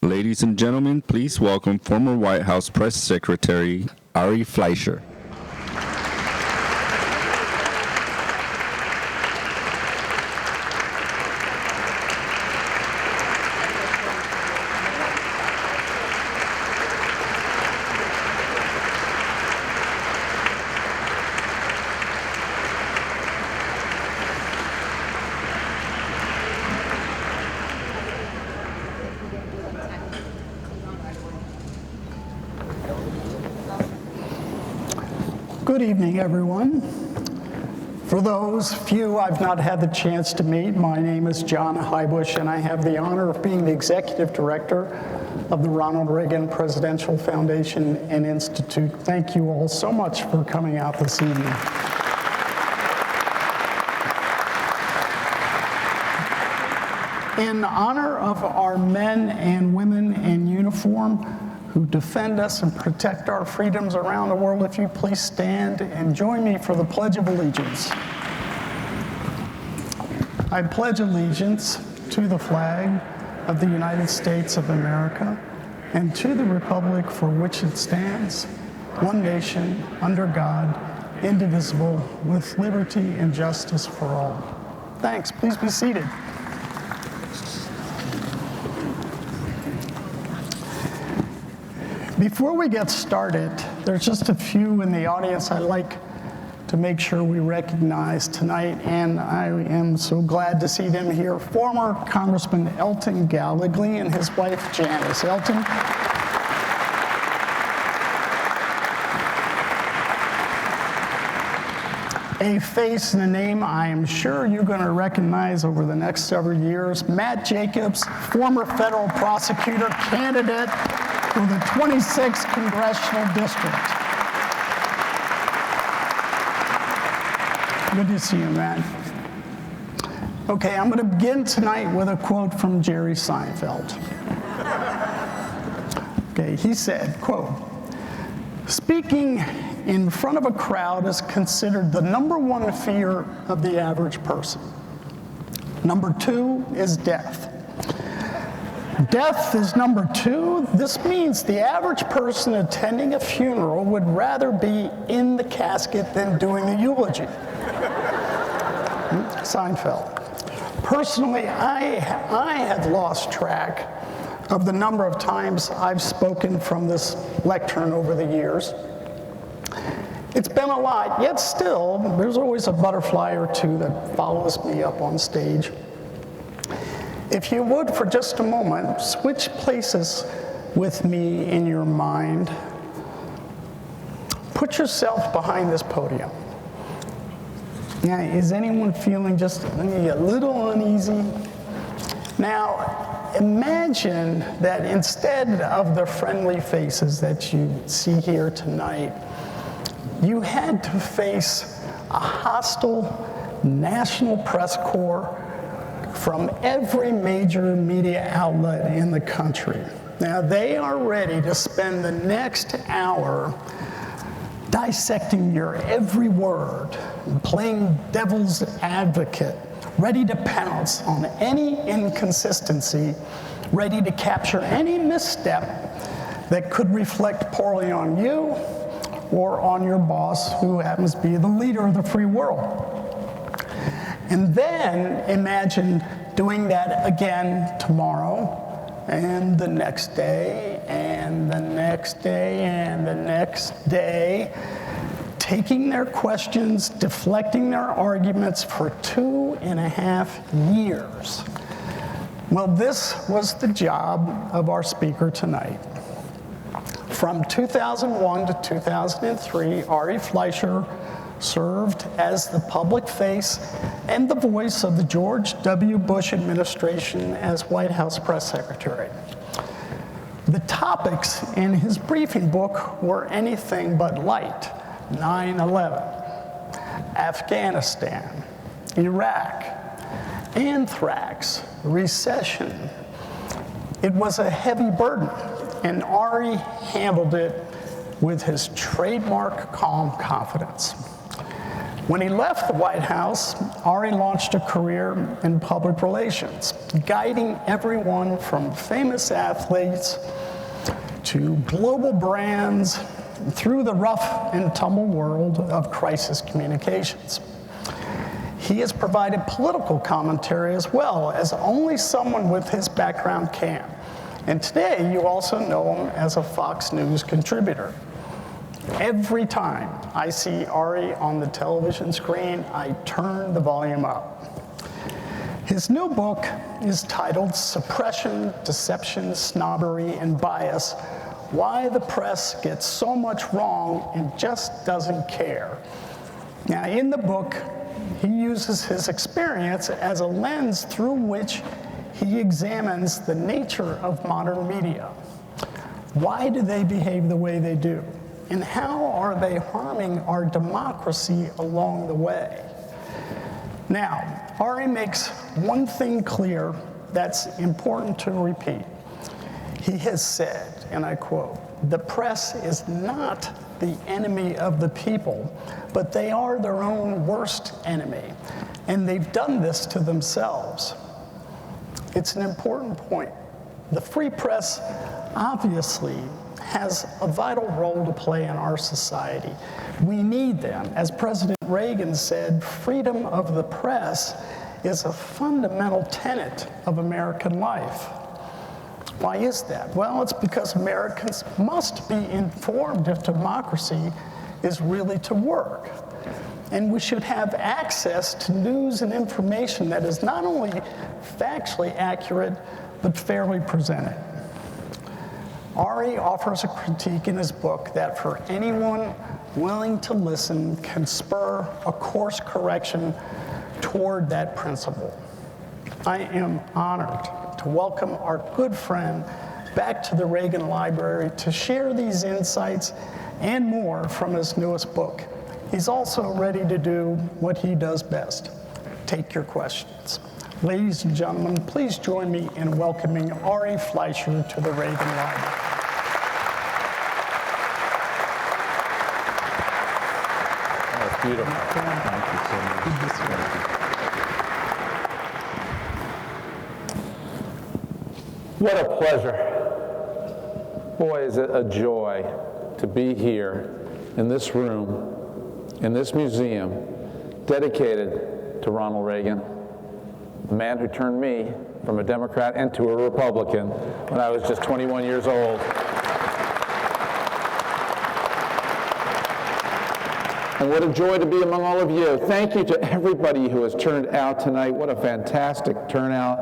Ladies and gentlemen, please welcome former White House Press Secretary Ari Fleischer. Good evening, everyone. For those few I've not had the chance to meet, my name is John Hybush, and I have the honor of being the Executive Director of the Ronald Reagan Presidential Foundation and Institute. Thank you all so much for coming out this evening. In honor of our men and women in uniform who defend us and protect our freedoms around the world, if you please stand and join me for the Pledge of Allegiance. I pledge allegiance to the flag of the United States of America and to the republic for which it stands, one nation, under God, indivisible, with liberty and justice for all. Thanks. Please be seated. Before we get started, there's just a few in the audience I'd like to make sure we recognize tonight, and I am so glad to see them here. Former Congressman Elton Gallegly and his wife Janice. Elton. A face and a name I am sure you're going to recognize over the next several years. Matt Jacobs, former federal prosecutor, candidate for the 26th Congressional District. Good to see you, Matt. Okay, I'm going to begin tonight with a quote from Jerry Seinfeld. Okay, he said, quote, "Speaking in front of a crowd is considered the #1 fear of the average person. #2 is death. Death is #2. This means the average person attending a funeral would rather be in the casket than doing the eulogy." Seinfeld. Personally, I have lost track of the number of times I've spoken from this lectern over the years. It's been a lot, yet still, there's always a butterfly or two that follows me up on stage. If you would, for just a moment, switch places with me in your mind. Put yourself behind this podium. Now, is anyone feeling just a little uneasy? Now, imagine that instead of the friendly faces that you see here tonight, you had to face a hostile national press corps from every major media outlet in the country. Now, they are ready to spend the next hour dissecting your every word, playing devil's advocate, ready to pounce on any inconsistency, ready to capture any misstep that could reflect poorly on you or on your boss, who happens to be the leader of the free world. And then imagine doing that again tomorrow, and the next day, and the next day, and the next day, taking their questions, deflecting their arguments for 2.5 years. Well, this was the job of our speaker tonight. From 2001 to 2003, Ari Fleischer served as the public face and the voice of the George W. Bush administration as White House Press Secretary. The topics in his briefing book were anything but light. 9/11, Afghanistan, Iraq, anthrax, recession. It was a heavy burden, and Ari handled it with his trademark calm confidence. When he left the White House, Ari launched a career in public relations, guiding everyone from famous athletes to global brands through the rough and tumble world of crisis communications. He has provided political commentary as well, as only someone with his background can. And today, you also know him as a Fox News contributor. Every time I see Ari on the television screen, I turn the volume up. His new book is titled Suppression, Deception, Snobbery and Bias: Why the Press Gets So Much Wrong and Just Doesn't Care. Now, in the book, he uses his experience as a lens through which he examines the nature of modern media. Why do they behave the way they do? And how are they harming our democracy along the way? Now, Ari makes one thing clear that's important to repeat. He has said, and I quote, "The press is not the enemy of the people, but they are their own worst enemy, and they've done this to themselves." It's an important point. The free press obviously has a vital role to play in our society. We need them. As President Reagan said, freedom of the press is a fundamental tenet of American life. Why is that? Well, it's because Americans must be informed if democracy is really to work. And we should have access to news and information that is not only factually accurate, but fairly presented. Ari offers a critique in his book that for anyone willing to listen can spur a course correction toward that principle. I am honored to welcome our good friend back to the Reagan Library to share these insights and more from his newest book. He's also ready to do what he does best: take your questions. Ladies and gentlemen, please join me in welcoming Ari Fleischer to the Reagan Library. That's beautiful. Thank you so much. What a pleasure. Boy, is it a joy to be here in this room, in this museum, dedicated to Ronald Reagan, the man who turned me from a Democrat into a Republican when I was just 21 years old. And what a joy to be among all of you. Thank you to everybody who has turned out tonight. What a fantastic turnout.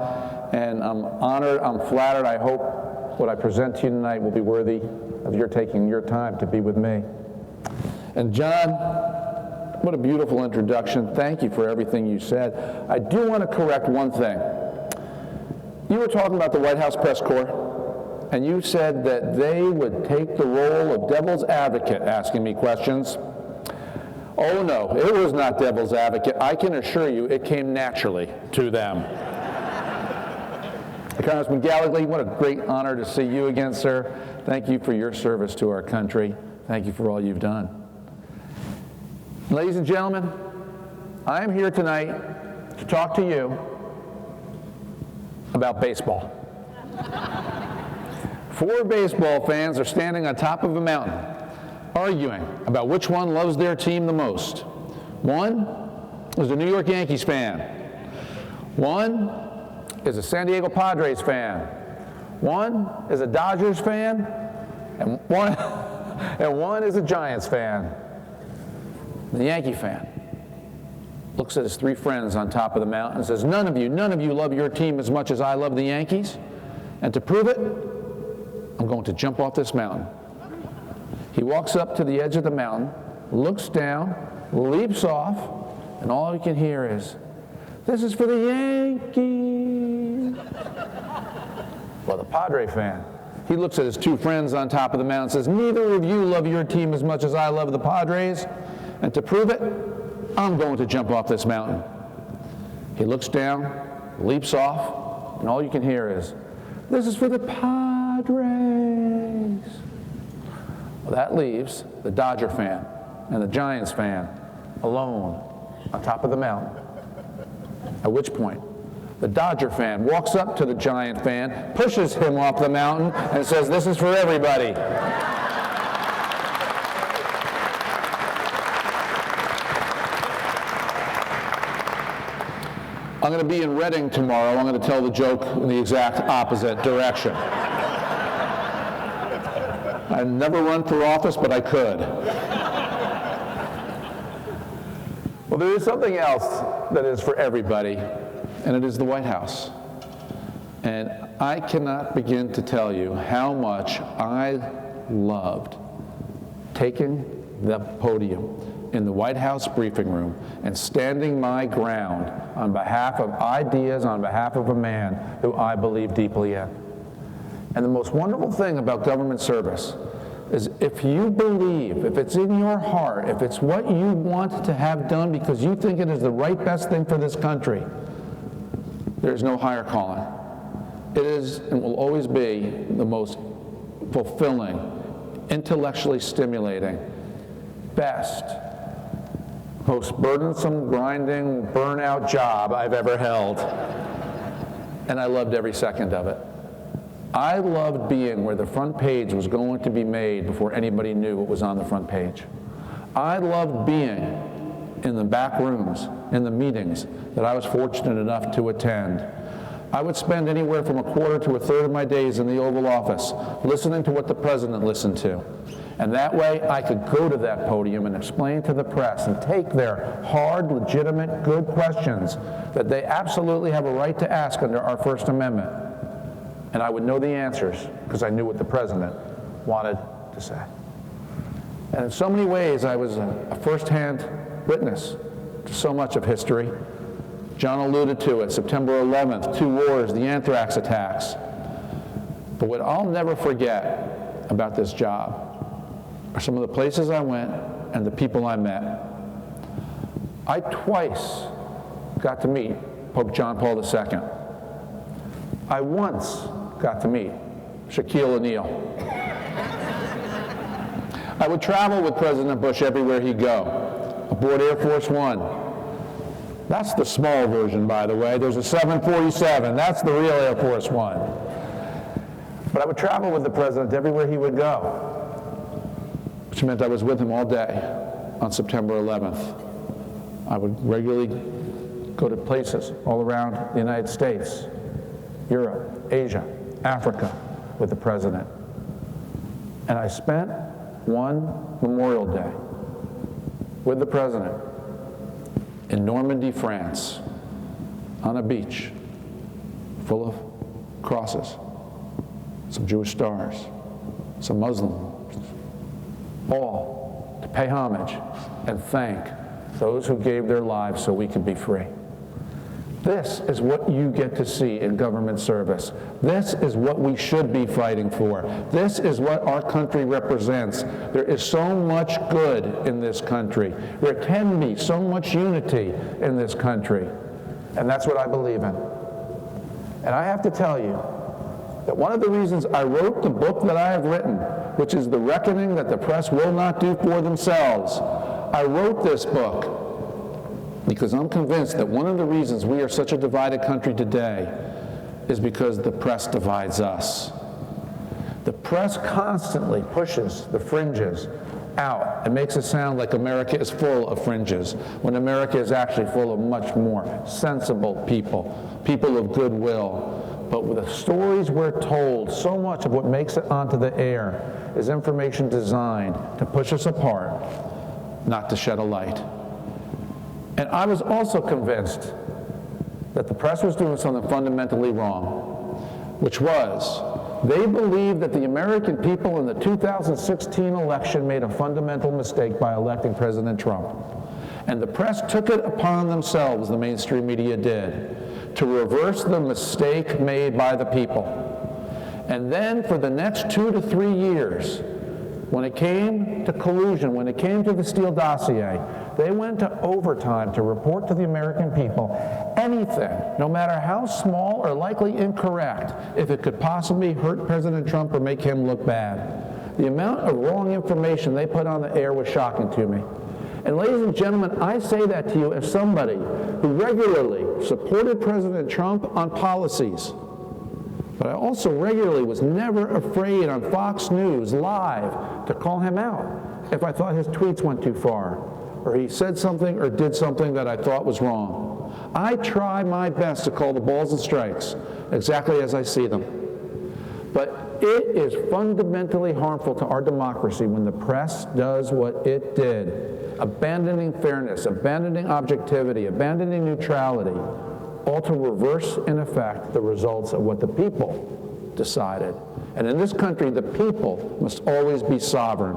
And I'm honored, I'm flattered. I hope what I present to you tonight will be worthy of your taking your time to be with me. And John, what a beautiful introduction. Thank you for everything you said. I do want to correct one thing. You were talking about the White House press corps, and you said that they would take the role of devil's advocate, asking me questions. Oh no, it was not devil's advocate. I can assure you it came naturally to them. Congressman Gallagher, what a great honor to see you again, sir. Thank you for your service to our country. Thank you for all you've done. Ladies and gentlemen, I am here tonight to talk to you about baseball. 4 baseball fans are standing on top of a mountain, arguing about which one loves their team the most. One is a New York Yankees fan. One is a San Diego Padres fan. One is a Dodgers fan, and one is a Giants fan. The Yankee fan looks at his 3 friends on top of the mountain and says, none of you love your team as much as I love the Yankees, and to prove it, I'm going to jump off this mountain. He walks up to the edge of the mountain, looks down, leaps off, and all you can hear is, "This is for the Yankees." Well, the Padre fan, he looks at his 2 friends on top of the mountain and says, neither of you love your team as much as I love the Padres, and to prove it, I'm going to jump off this mountain. He looks down, leaps off, and all you can hear is, "This is for the Padres." Well, that leaves the Dodger fan and the Giants fan alone on top of the mountain. At which point, the Dodger fan walks up to the Giant fan, pushes him off the mountain, and says, "This is for everybody." I'm going to be in Reading tomorrow. I'm going to tell the joke in the exact opposite direction. I've never run for office, but I could. Well, there is something else that is for everybody, and it is the White House. And I cannot begin to tell you how much I loved taking the podium in the White House briefing room and standing my ground on behalf of ideas, on behalf of a man who I believe deeply in. And the most wonderful thing about government service is if you believe, if it's in your heart, if it's what you want to have done because you think it is the right best thing for this country, there's no higher calling. It is and will always be the most fulfilling, intellectually stimulating, best, most burdensome, grinding, burnout job I've ever held. And I loved every second of it. I loved being where the front page was going to be made before anybody knew what was on the front page. I loved being in the back rooms, in the meetings that I was fortunate enough to attend. I would spend anywhere from a quarter to a third of my days in the Oval Office listening to what the president listened to. And that way I could go to that podium and explain to the press and take their hard, legitimate, good questions that they absolutely have a right to ask under our First Amendment. And I would know the answers because I knew what the president wanted to say. And in so many ways, I was a first-hand witness to so much of history. John alluded to it, September 11th, 2 wars, the anthrax attacks. But what I'll never forget about this job are some of the places I went and the people I met. I twice got to meet Pope John Paul II. I once got to meet Shaquille O'Neal. I would travel with President Bush everywhere he'd go, aboard Air Force One. That's the small version, by the way. There's a 747. That's the real Air Force One. But I would travel with the president everywhere he would go, which meant I was with him all day on September 11th. I would regularly go to places all around the United States, Europe, Asia, Africa with the president. And I spent one Memorial Day with the president in Normandy, France, on a beach full of crosses, some Jewish stars, some Muslim, all to pay homage and thank those who gave their lives so we could be free. This is what you get to see in government service. This is what we should be fighting for. This is what our country represents. There is so much good in this country. There can be so much unity in this country. And that's what I believe in. And I have to tell you that one of the reasons I wrote the book that I have written, which is The Reckoning That the Press Will Not Do for Themselves, I wrote this book because I'm convinced that one of the reasons we are such a divided country today is because the press divides us. The press constantly pushes the fringes out and makes it sound like America is full of fringes, when America is actually full of much more sensible people, people of goodwill. But with the stories we're told, so much of what makes it onto the air is information designed to push us apart, not to shed a light. And I was also convinced that the press was doing something fundamentally wrong, which was they believed that the American people in the 2016 election made a fundamental mistake by electing President Trump. And the press took it upon themselves, the mainstream media did, to reverse the mistake made by the people. And then for the next 2 to 3 years, when it came to collusion, when it came to the Steele dossier, they went to overtime to report to the American people anything, no matter how small or likely incorrect, if it could possibly hurt President Trump or make him look bad. The amount of wrong information they put on the air was shocking to me. And ladies and gentlemen, I say that to you as somebody who regularly supported President Trump on policies. But I also regularly was never afraid on Fox News Live to call him out if I thought his tweets went too far, or he said something or did something that I thought was wrong. I try my best to call the balls and strikes exactly as I see them. But it is fundamentally harmful to our democracy when the press does what it did, abandoning fairness, abandoning objectivity, abandoning neutrality, all to reverse, in effect, the results of what the people decided. And in this country, the people must always be sovereign.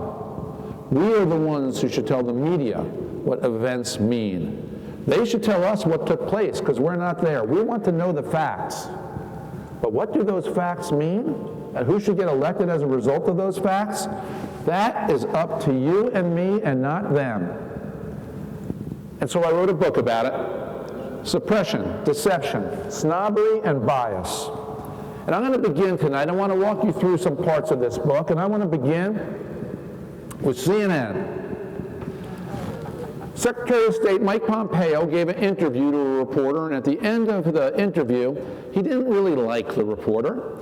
We are the ones who should tell the media what events mean. They should tell us what took place, because we're not there. We want to know the facts. But what do those facts mean? And who should get elected as a result of those facts? That is up to you and me and not them. And so I wrote a book about it. Suppression, Deception, Snobbery and Bias. And I'm going to begin tonight. I want to walk you through some parts of this book, and I want to begin with CNN. Secretary of State Mike Pompeo gave an interview to a reporter, and at the end of the interview, he didn't really like the reporter,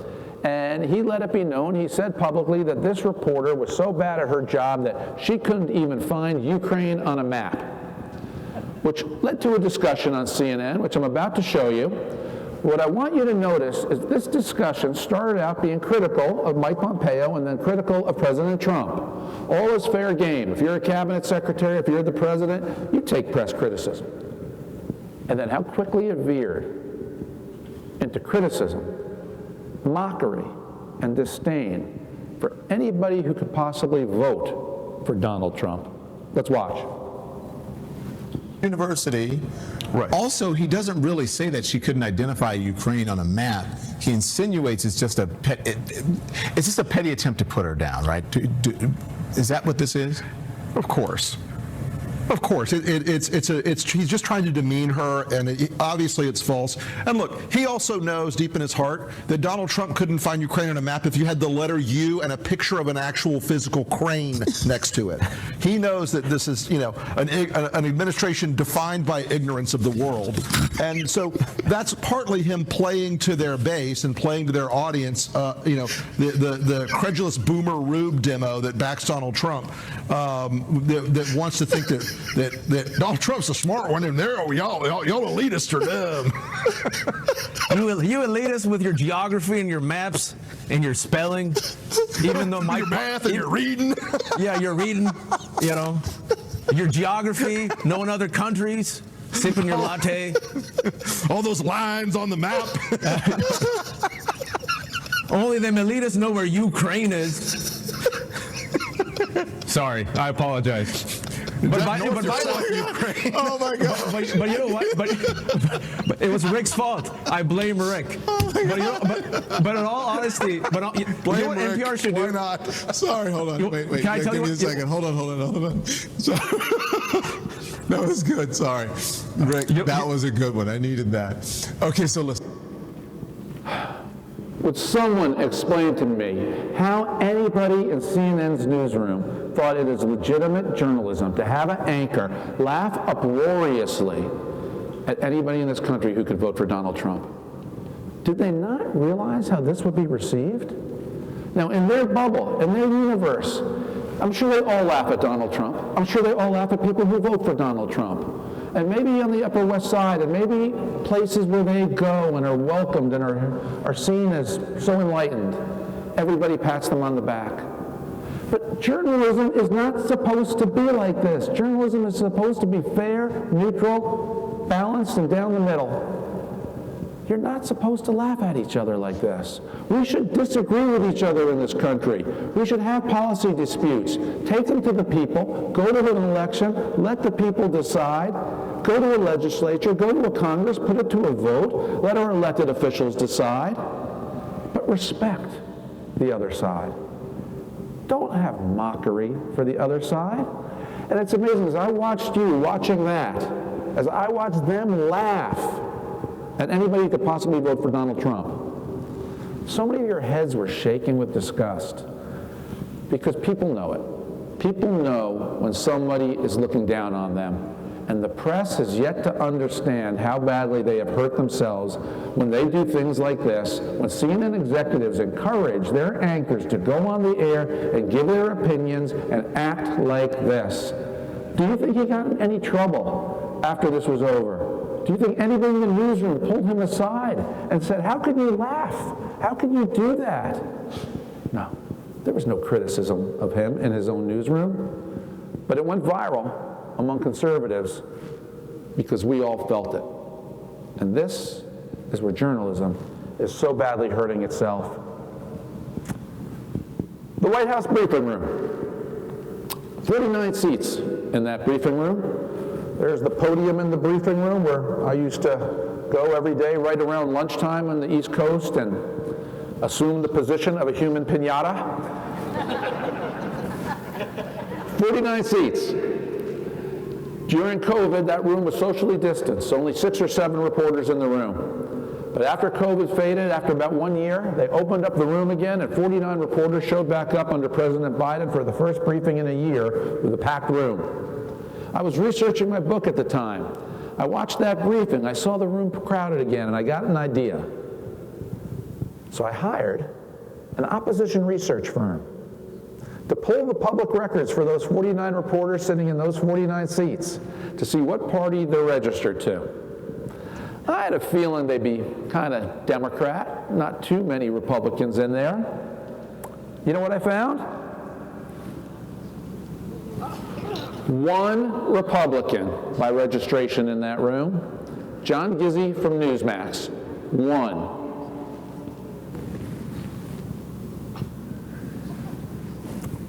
and he let it be known, he said publicly that this reporter was so bad at her job that she couldn't even find Ukraine on a map, which led to a discussion on CNN, which I'm about to show you. What I want you to notice is this discussion started out being critical of Mike Pompeo and then critical of President Trump. All is fair game. If you're a cabinet secretary, if you're the president, you take press criticism. And then how quickly it veered into criticism, mockery, and disdain for anybody who could possibly vote for Donald Trump. Let's watch. University. Right. Also, he doesn't really say that she couldn't identify Ukraine on a map. He insinuates it's just a petty attempt to put her down, right? Is that what this is? Of course. Of course, he's just trying to demean her, and obviously it's false. And look, he also knows deep in his heart that Donald Trump couldn't find Ukraine on a map if you had the letter U and a picture of an actual physical crane next to it. He knows that this is, an administration defined by ignorance of the world, and so that's partly him playing to their base and playing to their audience. The credulous boomer Rube demo that backs Donald Trump, that wants to think that Donald Trump's a smart one, and y'all elitists are dumb. You elitists with your geography and your maps and your spelling, even though your math and your reading. Yeah, you're reading, your geography, knowing other countries, sipping your latte. All those lines on the map. Only them elitists know where Ukraine is. Sorry, I apologize. But oh my God! But you know what? But it was Rick's fault. I blame Rick. But in all honesty, blame Rick. NPR should do. Why not? Sorry, hold on. Wait. Can I tell you give me a second. Hold on. Sorry. That was good. Sorry, Rick. That was a good one. I needed that. Okay, so listen. Would someone explain to me how anybody in CNN's newsroom thought it is legitimate journalism to have an anchor laugh uproariously at anybody in this country who could vote for Donald Trump? Did they not realize how this would be received? Now, in their bubble, in their universe, I'm sure they all laugh at Donald Trump. I'm sure they all laugh at people who vote for Donald Trump. And maybe on the Upper West Side, and maybe places where they go and are welcomed and are seen as so enlightened, everybody pats them on the back. But journalism is not supposed to be like this. Journalism is supposed to be fair, neutral, balanced, and down the middle. You're not supposed to laugh at each other like this. We should disagree with each other in this country. We should have policy disputes. Take them to the people, go to an election, let the people decide, go to a legislature, go to a Congress, put it to a vote, let our elected officials decide. But respect the other side. Don't have mockery for the other side. And it's amazing, as I watched you watching that, as I watched them laugh at anybody who could possibly vote for Donald Trump, so many of your heads were shaking with disgust because people know it. People know when somebody is looking down on them, and the press has yet to understand how badly they have hurt themselves when they do things like this, when CNN executives encourage their anchors to go on the air and give their opinions and act like this. Do you think he got in any trouble after this was over? Do you think anybody in the newsroom pulled him aside and said, how can you laugh? How can you do that? No, there was no criticism of him in his own newsroom, but it went viral among conservatives because we all felt it. And this is where journalism is so badly hurting itself. The White House briefing room. 49 seats in that briefing room. There's the podium in the briefing room where I used to go every day right around lunchtime on the East Coast and assume the position of a human piñata. 49 seats. During COVID, that room was socially distanced, only 6 or 7 reporters in the room. But after COVID faded, after about 1 year, they opened up the room again, and 49 reporters showed back up under President Biden for the first briefing in a year with a packed room. I was researching my book at the time. I watched that briefing. I saw the room crowded again, and I got an idea. So I hired an opposition research firm to pull the public records for those 49 reporters sitting in those 49 seats to see what party they're registered to. I had a feeling they'd be kind of Democrat, not too many Republicans in there. You know what I found? One Republican by registration in that room, John Gizzi from Newsmax. One.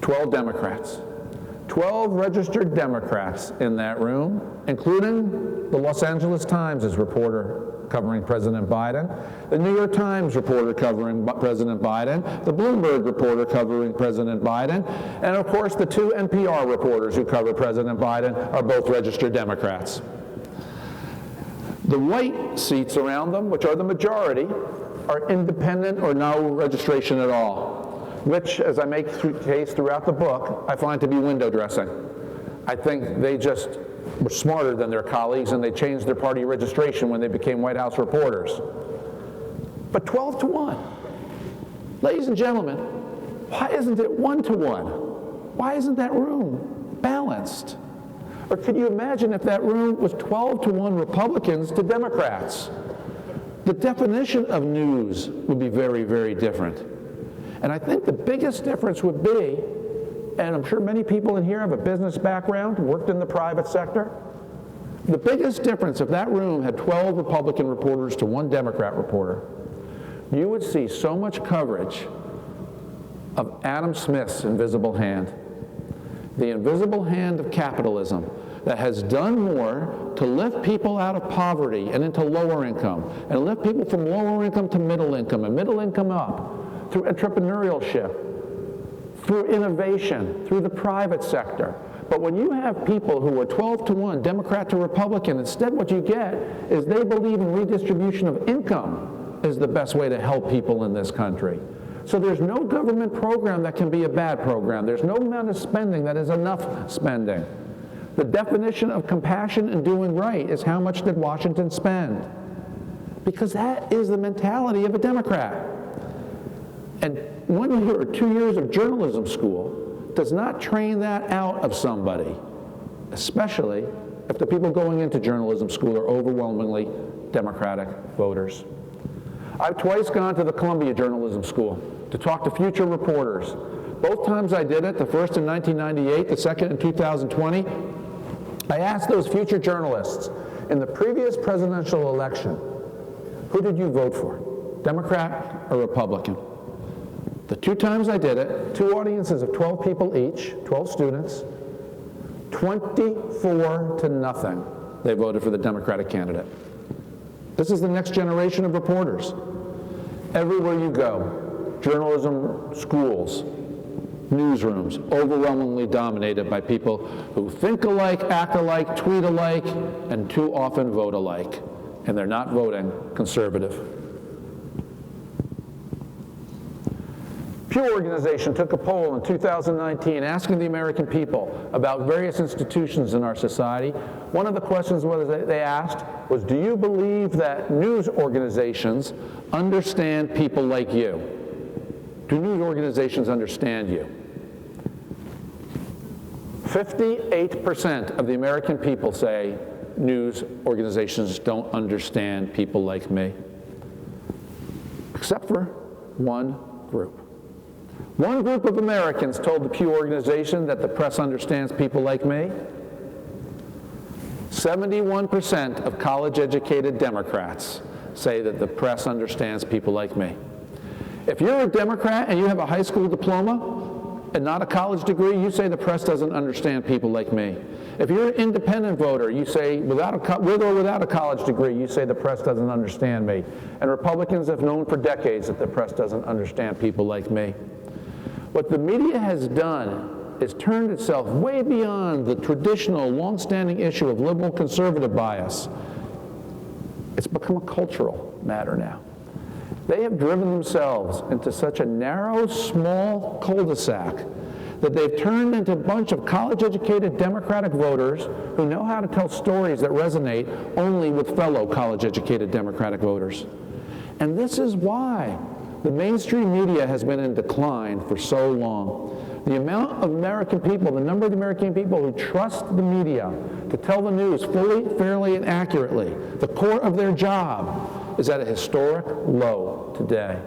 12 Democrats. 12 registered Democrats in that room, including the Los Angeles Times' reporter covering President Biden, the New York Times reporter covering President Biden, the Bloomberg reporter covering President Biden, and of course the 2 NPR reporters who cover President Biden are both registered Democrats. The white seats around them, which are the majority, are independent or no registration at all, which, as I make case throughout the book, I find to be window dressing. I think they just were smarter than their colleagues and they changed their party registration when they became White House reporters. But 12 to 1. Ladies and gentlemen, why isn't it 1 to 1? Why isn't that room balanced? Or could you imagine if that room was 12 to 1 Republicans to Democrats? The definition of news would be very, very different. And I think the biggest difference would be, and I'm sure many people in here have a business background, worked in the private sector. The biggest difference if that room had 12 Republican reporters to 1 Democrat reporter, you would see so much coverage of Adam Smith's invisible hand, the invisible hand of capitalism that has done more to lift people out of poverty and into lower income, and lift people from lower income to middle income and middle income up, through entrepreneurship, through innovation, through the private sector. But when you have people who are 12 to 1, Democrat to Republican, instead what you get is they believe in redistribution of income is the best way to help people in this country. So there's no government program that can be a bad program. There's no amount of spending that is enough spending. The definition of compassion and doing right is how much did Washington spend? Because that is the mentality of a Democrat. And 1 year or 2 years of journalism school does not train that out of somebody, especially if the people going into journalism school are overwhelmingly Democratic voters. I've twice gone to the Columbia Journalism School to talk to future reporters. Both times I did it, the first in 1998, the second in 2020, I asked those future journalists, in the previous presidential election, who did you vote for, Democrat or Republican? The 2 times I did it, 2 audiences of 12 people each, 12 students, 24 to nothing, they voted for the Democratic candidate. This is the next generation of reporters. Everywhere you go, journalism schools, newsrooms, overwhelmingly dominated by people who think alike, act alike, tweet alike, and too often vote alike. And they're not voting conservative. Pew organization took a poll in 2019 asking the American people about various institutions in our society. One of the questions they asked was, do you believe that news organizations understand people like you? Do news organizations understand you? 58% of the American people say news organizations don't understand people like me, except for one group. One group of Americans told the Pew organization that the press understands people like me. 71% of college-educated Democrats say that the press understands people like me. If you're a Democrat and you have a high school diploma and not a college degree, you say the press doesn't understand people like me. If you're an independent voter, you say, with or without a college degree, you say the press doesn't understand me. And Republicans have known for decades that the press doesn't understand people like me. What the media has done is turned itself way beyond the traditional, long-standing issue of liberal-conservative bias. It's become a cultural matter now. They have driven themselves into such a narrow, small cul-de-sac that they've turned into a bunch of college-educated Democratic voters who know how to tell stories that resonate only with fellow college-educated Democratic voters. And this is why the mainstream media has been in decline for so long. The amount of American people, the number of American people who trust the media to tell the news fully, fairly, and accurately, the core of their job, is at a historic low today.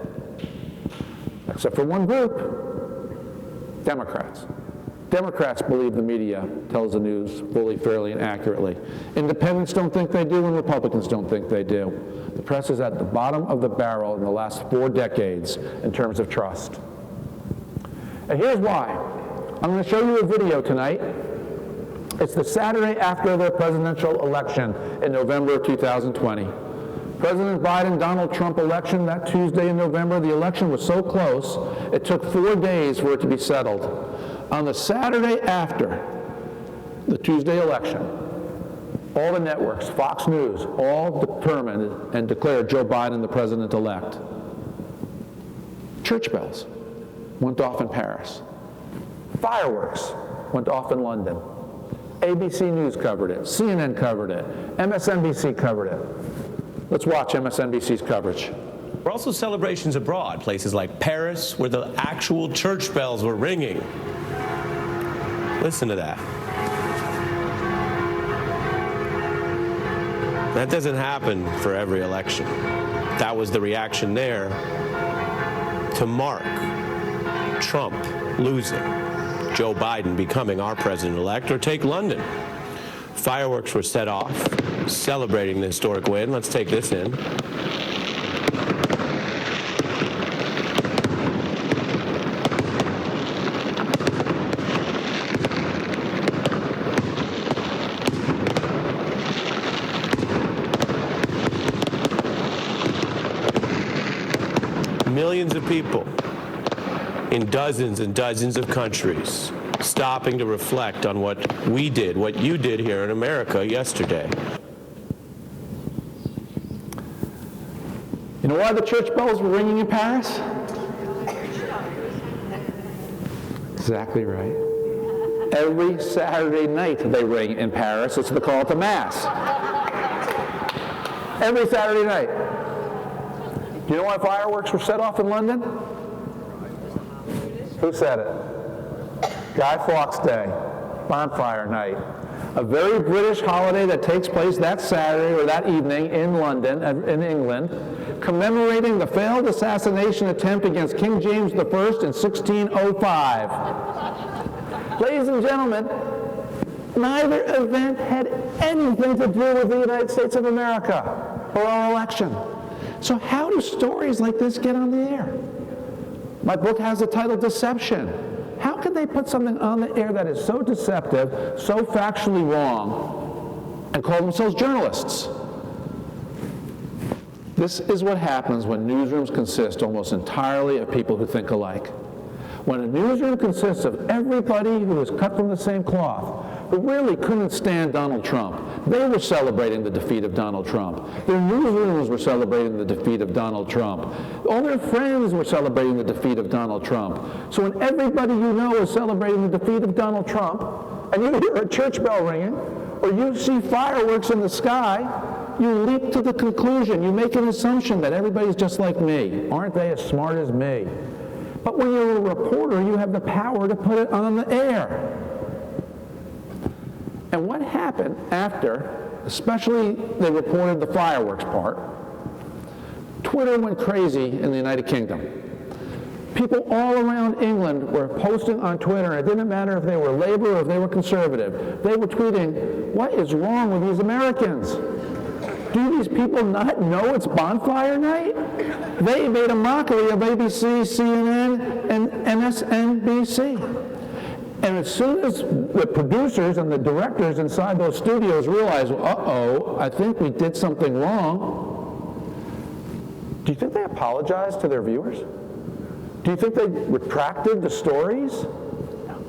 Except for one group, Democrats. Democrats believe the media tells the news fully, fairly, and accurately. Independents don't think they do, and Republicans don't think they do. The press is at the bottom of the barrel in the last 4 decades in terms of trust. And here's why. I'm going to show you a video tonight. It's the Saturday after the presidential election in November of 2020. President Biden-Donald Trump election that Tuesday in November. The election was so close, it took 4 days for it to be settled. On the Saturday after the Tuesday election, all the networks, Fox News, all determined and declared Joe Biden the president-elect. Church bells went off in Paris. Fireworks went off in London. ABC News covered it. CNN covered it. MSNBC covered it. Let's watch MSNBC's coverage. There were also celebrations abroad, places like Paris, where the actual church bells were ringing. Listen to that. That doesn't happen for every election. That was the reaction there to mark Trump losing, Joe Biden becoming our president-elect, or take London. Fireworks were set off, celebrating the historic win. Let's take this in. Millions of people in dozens and dozens of countries stopping to reflect on what we did, what you did here in America yesterday. You know why the church bells were ringing in Paris? Exactly right. Every Saturday night they ring in Paris. It's the call to Mass. Every Saturday night. Do you know why fireworks were set off in London? Who said it? Guy Fawkes Day, bonfire night. A very British holiday that takes place that Saturday or that evening in London, in England, commemorating the failed assassination attempt against King James I in 1605. Ladies and gentlemen, neither event had anything to do with the United States of America or our election. So how do stories like this get on the air? My book has the title Deception. How can they put something on the air that is so deceptive, so factually wrong, and call themselves journalists? This is what happens when newsrooms consist almost entirely of people who think alike. When a newsroom consists of everybody who is cut from the same cloth, who really couldn't stand Donald Trump, They were celebrating the defeat of Donald Trump. Their newsrooms were celebrating the defeat of Donald Trump. All their friends were celebrating the defeat of Donald Trump. So when everybody you know is celebrating the defeat of Donald Trump, and you hear a church bell ringing, or you see fireworks in the sky, you leap to the conclusion, you make an assumption that everybody's just like me. Aren't they as smart as me? But when you're a reporter, you have the power to put it on the air. And what happened after, especially they reported the fireworks part, Twitter went crazy in the United Kingdom. People all around England were posting on Twitter, and it didn't matter if they were Labour or if they were Conservative. They were tweeting, what is wrong with these Americans? Do these people not know it's bonfire night? They made a mockery of ABC, CNN, and MSNBC. And as soon as the producers and the directors inside those studios realized, uh-oh, I think we did something wrong, do you think they apologized to their viewers? Do you think they retracted the stories? No.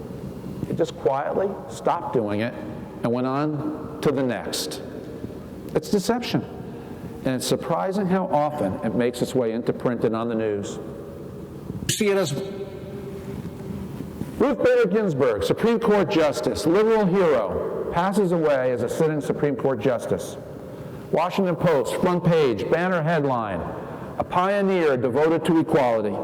They just quietly stopped doing it and went on to the next. It's deception. And it's surprising how often it makes its way into print and on the news. See it as Ruth Bader Ginsburg, Supreme Court Justice, liberal hero, passes away as a sitting Supreme Court Justice. Washington Post, front page, banner headline, a pioneer devoted to equality.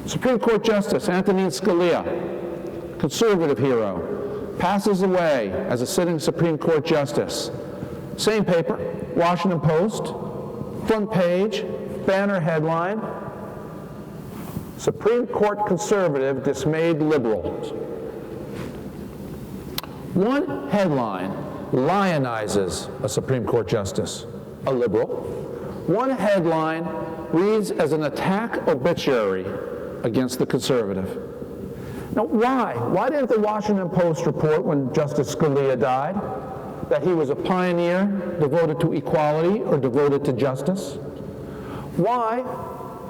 Supreme Court Justice Antonin Scalia, conservative hero, passes away as a sitting Supreme Court Justice. Same paper, Washington Post, front page, banner headline, Supreme Court conservative dismayed liberals. One headline lionizes a Supreme Court justice, a liberal. One headline reads as an attack obituary against the conservative. Now, why? Why didn't the Washington Post report when Justice Scalia died that he was a pioneer devoted to equality or devoted to justice? Why,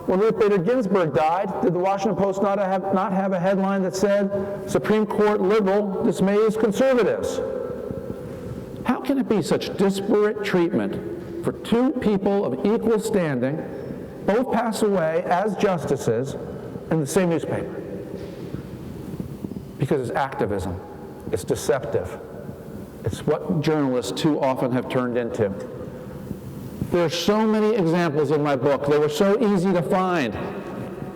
when Ruth Bader Ginsburg died, did the Washington Post not have a headline that said, Supreme Court liberal dismays conservatives? How can it be such disparate treatment for two people of equal standing, both pass away as justices in the same newspaper? Because it's activism. It's deceptive. It's what journalists too often have turned into. There are so many examples in my book. They were so easy to find.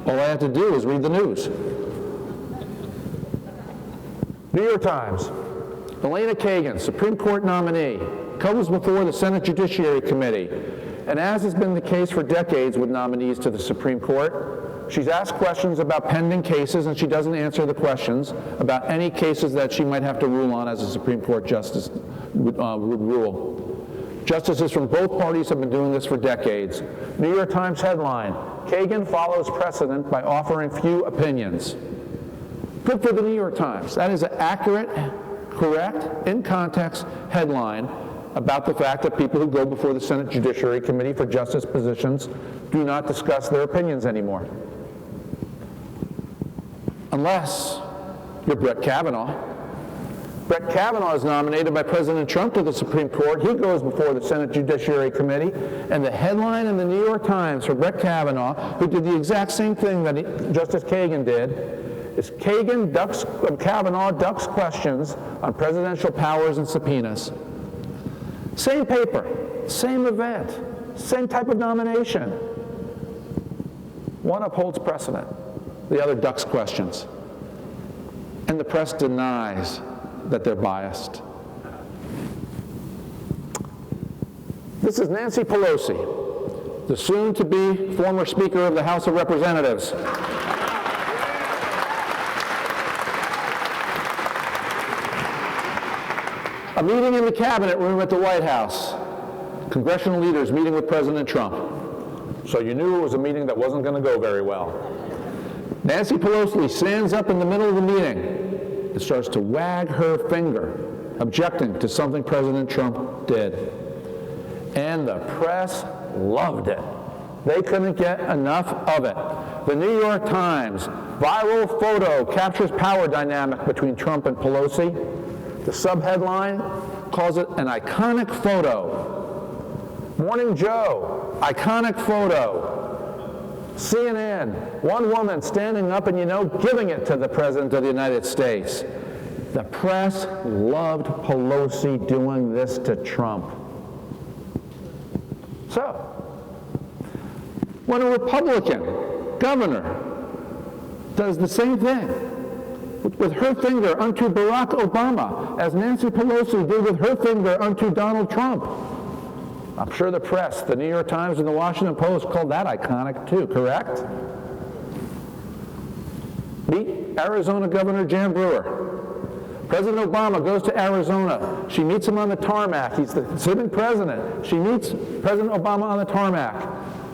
All I had to do is read the news. New York Times. Elena Kagan, Supreme Court nominee, comes before the Senate Judiciary Committee. And as has been the case for decades with nominees to the Supreme Court, she's asked questions about pending cases, and she doesn't answer the questions about any cases that she might have to rule on as a Supreme Court justice would rule. Justices from both parties have been doing this for decades. New York Times headline, Kagan follows precedent by offering few opinions. Good for the New York Times. That is an accurate, correct, in context headline about the fact that people who go before the Senate Judiciary Committee for justice positions do not discuss their opinions anymore. Unless you're Brett Kavanaugh. Brett Kavanaugh is nominated by President Trump to the Supreme Court. He goes before the Senate Judiciary Committee, and the headline in the New York Times for Brett Kavanaugh, who did the exact same thing that Justice Kagan did, is Kavanaugh ducks questions on presidential powers and subpoenas. Same paper, same event, same type of nomination. One upholds precedent, the other ducks questions. And the press denies that they're biased. This is Nancy Pelosi, the soon-to-be former Speaker of the House of Representatives. A meeting in the cabinet room at the White House. Congressional leaders meeting with President Trump. So you knew it was a meeting that wasn't going to go very well. Nancy Pelosi stands up in the middle of the meeting and starts to wag her finger, objecting to something President Trump did. And the press loved it. They couldn't get enough of it. The New York Times, viral photo captures power dynamic between Trump and Pelosi. The subheadline, calls it an iconic photo. Morning Joe, iconic photo. CNN, one woman standing up and, giving it to the President of the United States. The press loved Pelosi doing this to Trump. So, when a Republican governor does the same thing with her finger unto Barack Obama, as Nancy Pelosi did with her finger unto Donald Trump, I'm sure the press, the New York Times and the Washington Post, called that iconic too, correct? Meet Arizona Governor Jan Brewer. President Obama goes to Arizona. She meets him on the tarmac. He's the sitting president. She meets President Obama on the tarmac.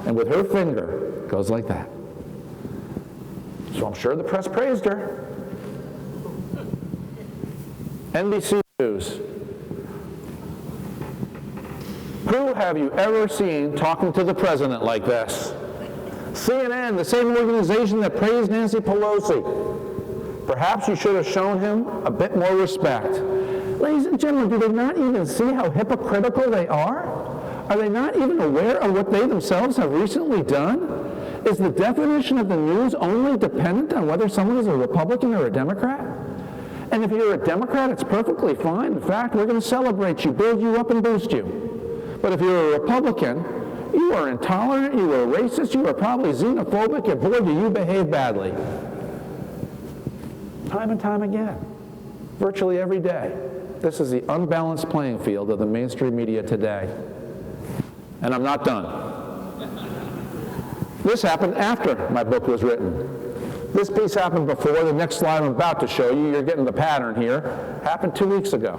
And with her finger, goes like that. So I'm sure the press praised her. NBC News. Who have you ever seen talking to the president like this? CNN, the same organization that praised Nancy Pelosi. Perhaps you should have shown him a bit more respect. Ladies and gentlemen, do they not even see how hypocritical they are? Are they not even aware of what they themselves have recently done? Is the definition of the news only dependent on whether someone is a Republican or a Democrat? And if you're a Democrat, it's perfectly fine. In fact, we're going to celebrate you, build you up, and boost you. But if you're a Republican, you are intolerant, you are racist, you are probably xenophobic, and boy, do you behave badly. Time and time again, virtually every day. This is the unbalanced playing field of the mainstream media today. And I'm not done. This happened after my book was written. This piece happened before. The next slide I'm about to show you, you're getting the pattern here, happened 2 weeks ago.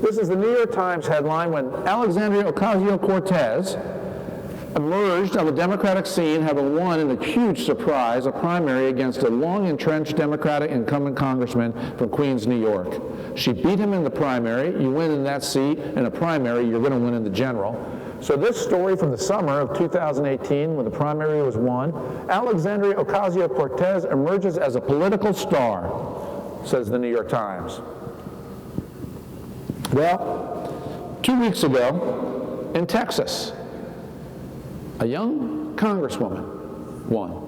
This is the New York Times headline when Alexandria Ocasio-Cortez emerged on the Democratic scene, having won in a huge surprise a primary against a long-entrenched Democratic incumbent congressman from Queens, New York. She beat him in the primary. You win in that seat. In a primary, you're going to win in the general. So this story from the summer of 2018, when the primary was won, Alexandria Ocasio-Cortez emerges as a political star, says the New York Times. Well, 2 weeks ago, in Texas, a young congresswoman won.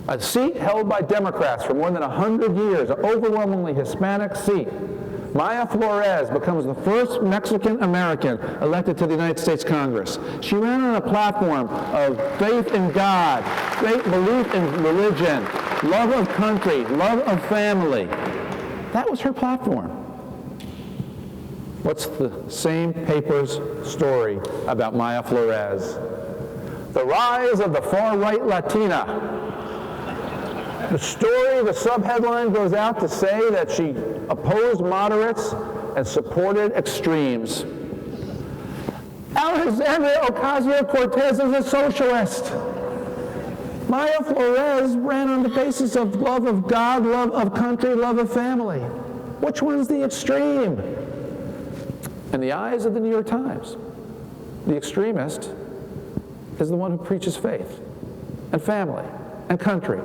A seat held by Democrats for more than 100 years, an overwhelmingly Hispanic seat. Maya Flores becomes the first Mexican-American elected to the United States Congress. She ran on a platform of faith in God, faith, belief in religion, love of country, love of family. That was her platform. What's the same paper's story about Maya Flores? The rise of the far-right Latina. The story, the subheadline goes out to say that she opposed moderates and supported extremes. Alexandria Ocasio-Cortez is a socialist. Maya Flores ran on the basis of love of God, love of country, love of family. Which one's the extreme? In the eyes of the New York Times, the extremist is the one who preaches faith and family and country.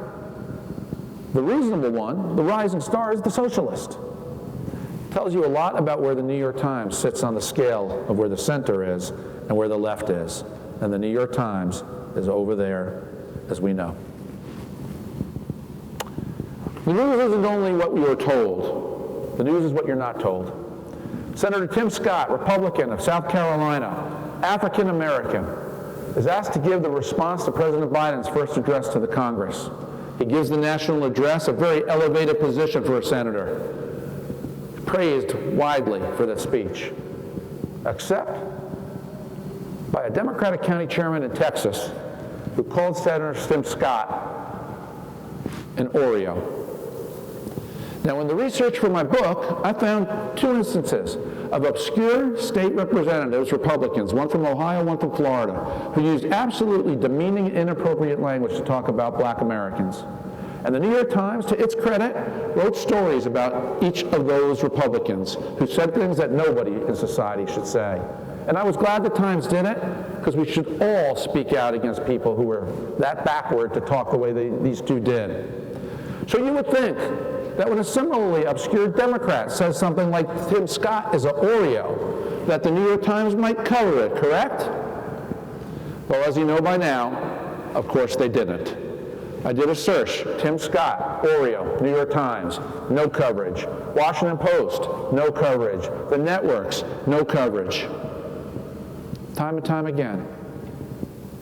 The reasonable one, the rising star, is the socialist. Tells you a lot about where the New York Times sits on the scale of where the center is and where the left is. And the New York Times is over there, as we know. The news isn't only what we are told. The news is what you're not told. Senator Tim Scott, Republican of South Carolina, African American, is asked to give the response to President Biden's first address to the Congress. He gives the national address, a very elevated position for a senator. Praised widely for that speech, except by a Democratic county chairman in Texas who called Senator Tim Scott an Oreo. Now, in the research for my book, I found 2 instances of obscure state representatives, Republicans, one from Ohio, one from Florida, who used absolutely demeaning and inappropriate language to talk about black Americans. And the New York Times, to its credit, wrote stories about each of those Republicans who said things that nobody in society should say. And I was glad the Times did it, because we should all speak out against people who were that backward to talk the way these two did. So you would think that when a similarly obscure Democrat says something like Tim Scott is an Oreo, that the New York Times might cover it, correct? Well, as you know by now, of course they didn't. I did a search, Tim Scott, Oreo, New York Times, no coverage. Washington Post, no coverage. The networks, no coverage. Time and time again.